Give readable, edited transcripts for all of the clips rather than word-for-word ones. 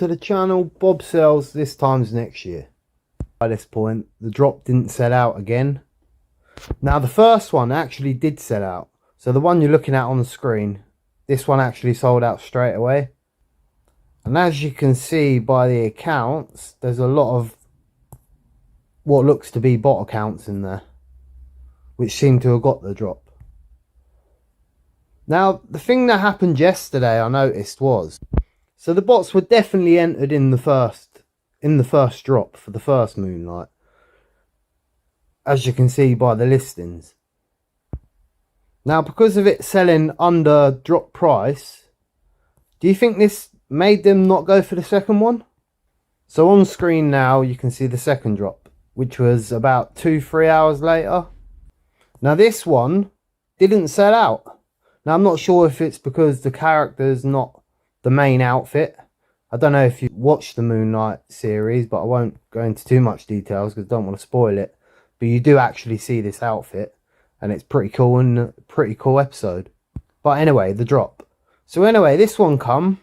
to the channel. Bob sales this time's next year. By this point, the drop didn't sell out again. Now the first one actually did sell out. So the one you're looking at on the screen, this one actually sold out straight away. And as you can see by the accounts, there's a lot of what looks to be bot accounts in there, which seem to have got the drop. Now the thing that happened yesterday I noticed was, so the bots were definitely entered in the first drop for the first moonlight, as you can see by the listings. Now because of it selling under drop price, do you think this made them not go for the second one? So on screen now you can see the second drop, which was about 2-3 hours later. Now this one didn't sell out. Now I'm not sure if it's because the character's not the main outfit. I don't know if you watched the Moonlight series, but I won't go into too much details because I don't want to spoil it. But you do actually see this outfit, and it's pretty cool and a pretty cool episode. But anyway, the drop. So anyway, this one come,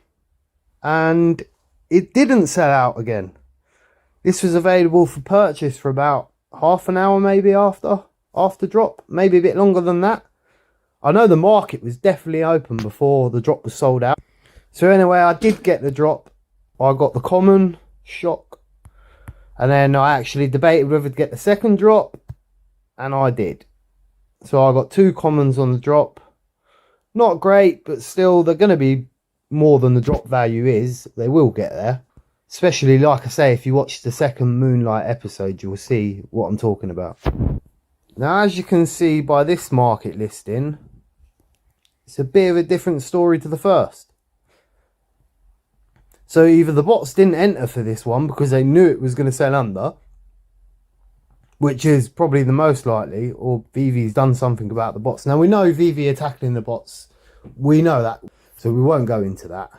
and it didn't sell out again. This was available for purchase for about half an hour maybe after drop, maybe a bit longer than that. I know the market was definitely open before the drop was sold out. So anyway, I did get the drop. I got the common, shock, and then I actually debated whether to get the second drop, and I did. So I got 2 commons on the drop. Not great, but still they're going to be more than the drop value is. They will get there. Especially, like I say, if you watch the second Moonlight episode, you'll see what I'm talking about. Now, as you can see by this market listing, it's a bit of a different story to the first. So either the bots didn't enter for this one because they knew it was going to sell under, which is probably the most likely, or VEVE's done something about the bots. Now we know VEVE are tackling the bots. We know that, so we won't go into that.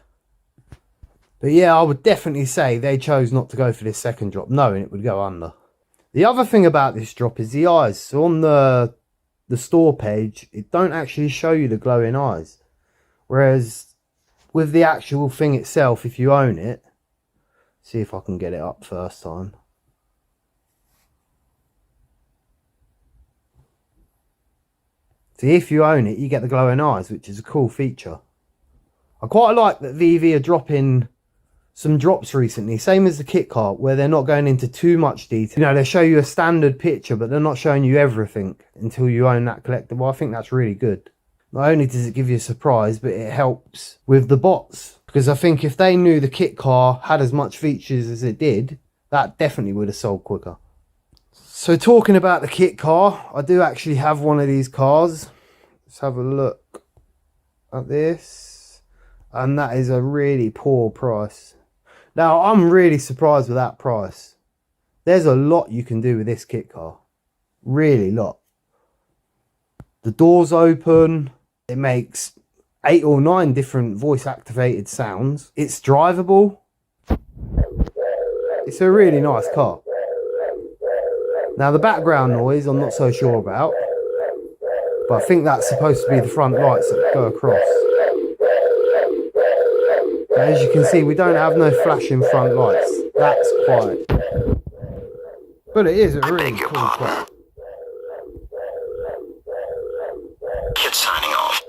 But yeah, I would definitely say they chose not to go for this second drop, knowing it would go under. The other thing about this drop is the eyes. So on the store page, it don't actually show you the glowing eyes. Whereas with the actual thing itself, if you own it, see if I can get it up first time. See, if you own it, you get the glowing eyes, which is a cool feature. I quite like that VEVE are dropping some drops recently, same as the kit cart, where they're not going into too much detail. You know, they show you a standard picture, but they're not showing you everything until you own that collectible. I think that's really good. Not only does it give you a surprise, but it helps with the bots. Because I think if they knew the kit car had as much features as it did, that definitely would have sold quicker. So talking about the kit car, I do actually have one of these cars. Let's have a look at this. And that is a really poor price. Now, I'm really surprised with that price. There's a lot you can do with this kit car. Really lot. The doors open. It makes 8 or 9 different voice activated sounds. It's drivable. It's a really nice car. Now the background noise I'm not so sure about, but I think that's supposed to be the front lights that go across. But as you can see, we don't have no flashing front lights. That's quiet. But it is a really cool car. Signing off.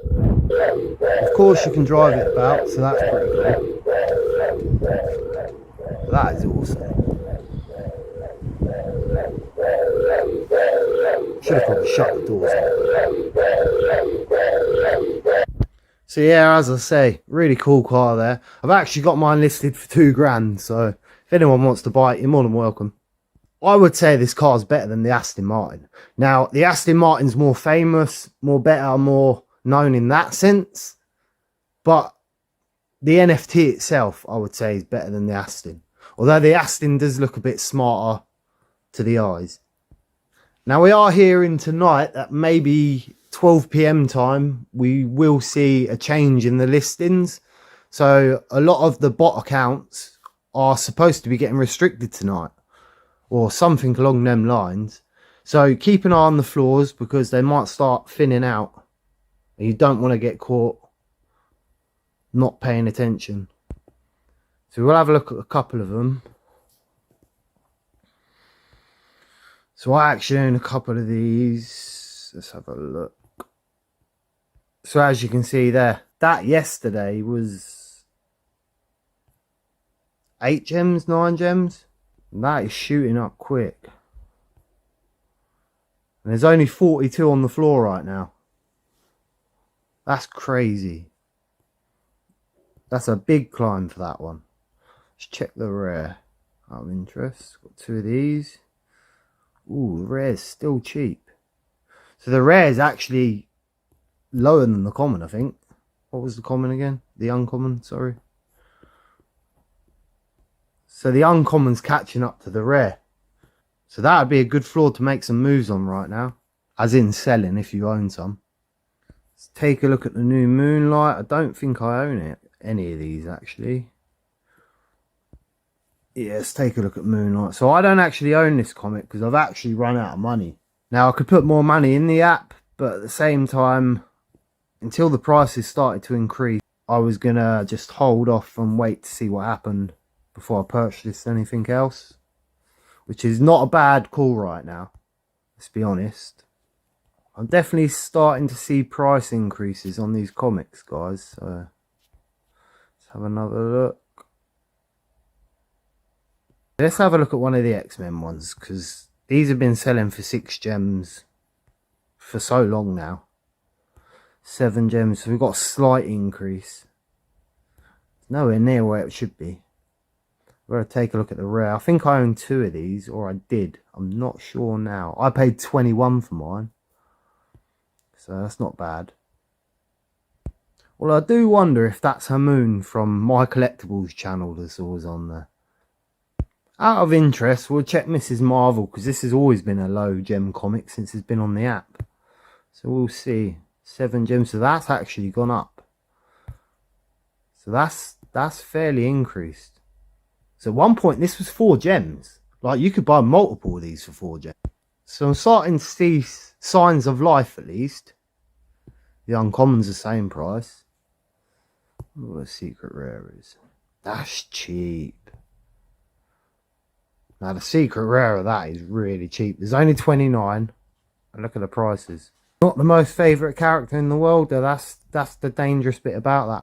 Of course you can drive it about, so that's pretty cool. That is awesome. Should have probably shut the doors up. So yeah, as I say, really cool car there. I've actually got mine listed for £2 grand, so if anyone wants to buy it, you're more than welcome. I would say this car is better than the Aston Martin. Now, the Aston Martin's more famous, more better, more known in that sense. But the NFT itself, I would say, is better than the Aston. Although the Aston does look a bit smarter to the eyes. Now, we are hearing tonight that maybe 12 PM time, we will see a change in the listings. So a lot of the bot accounts are supposed to be getting restricted tonight, or something along them lines. So keep an eye on the floors, because they might start thinning out and you don't want to get caught not paying attention. So we'll have a look at a couple of them. So I actually own a couple of these. Let's have a look. So as you can see there, that yesterday was 8 gems, 9 gems. And that is shooting up quick. And there's only 42 on the floor right now. That's crazy. That's a big climb for that one. Let's check the rare. Out of interest. Got 2 of these. Ooh, the rare's still cheap. So the rare is actually lower than the common, I think. What was the common again? The uncommon, sorry. So the uncommon's catching up to the rare. So that would be a good floor to make some moves on right now. As in selling if you own some. Let's take a look at the new Moonlight. I don't think I own any of these actually. Yeah, let's take a look at Moonlight. So I don't actually own this comic because I've actually run out of money. Now I could put more money in the app, but at the same time, until the prices started to increase, I was gonna just hold off and wait to see what happened before I purchased anything else. Which is not a bad call right now, let's be honest. I'm definitely starting to see price increases on these comics, guys. So let's have another look. Let's have a look at one of the X-Men ones, because these have been selling for 6 gems for so long now. 7 gems, so we've got a slight increase. It's nowhere near where it should be. We're going to take a look at the rare. I think I own 2 of these, or I did. I'm not sure now. I paid 21 for mine. So that's not bad. Well, I do wonder if that's Hamoon from My Collectibles channel that's always on there. Out of interest, we'll check Mrs. Marvel, because this has always been a low gem comic since it's been on the app. So we'll see. 7 gems, so that's actually gone up. So that's fairly increased. So at one point this was 4 gems. Like you could buy multiple of these for 4 gems. So I'm starting to see signs of life at least. The uncommon's the same price. What a secret rare is. That's cheap. Now the secret rare of that is really cheap. There's only 29. And look at the prices. Not the most favourite character in the world though. That's the dangerous bit about that.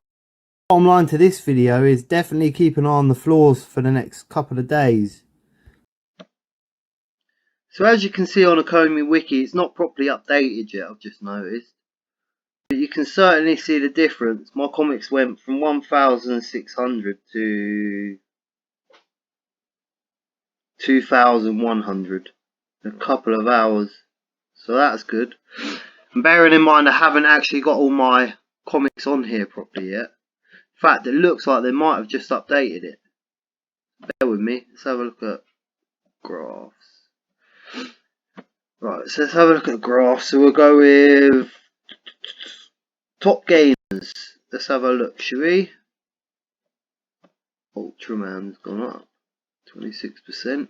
Bottom line to this video is definitely keep an eye on the floors for the next couple of days. So as you can see on Akomi Wiki, it's not properly updated yet, I've just noticed. But you can certainly see the difference. My comics went from 1,600 to 2,100 in a couple of hours. So that's good. And bearing in mind I haven't actually got all my comics on here properly yet. In fact, it looks like they might have just updated it. Bear with me. Let's have a look at graphs. Right, so let's have a look at graphs. So we'll go with top gamers. Let's have a look, shall we? Ultraman's gone up 26%.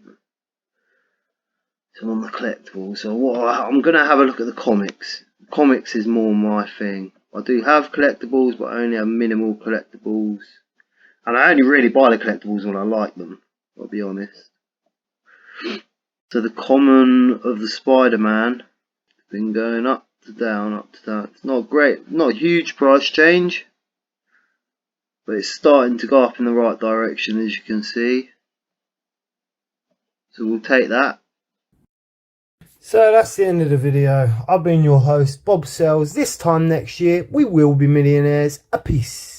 So on the collectibles. So what I'm gonna have a look at the comics. Comics is more my thing. I do have collectibles, but I only have minimal collectibles. And I only really buy the collectibles when I like them, I'll be honest. So the common of the Spider-Man has been going up to down, up to down. It's not great, not a huge price change, but it's starting to go up in the right direction, as you can see. So we'll take that. So that's the end of the video. I've been your host, Bob Sells. This time next year, we will be millionaires. A peace.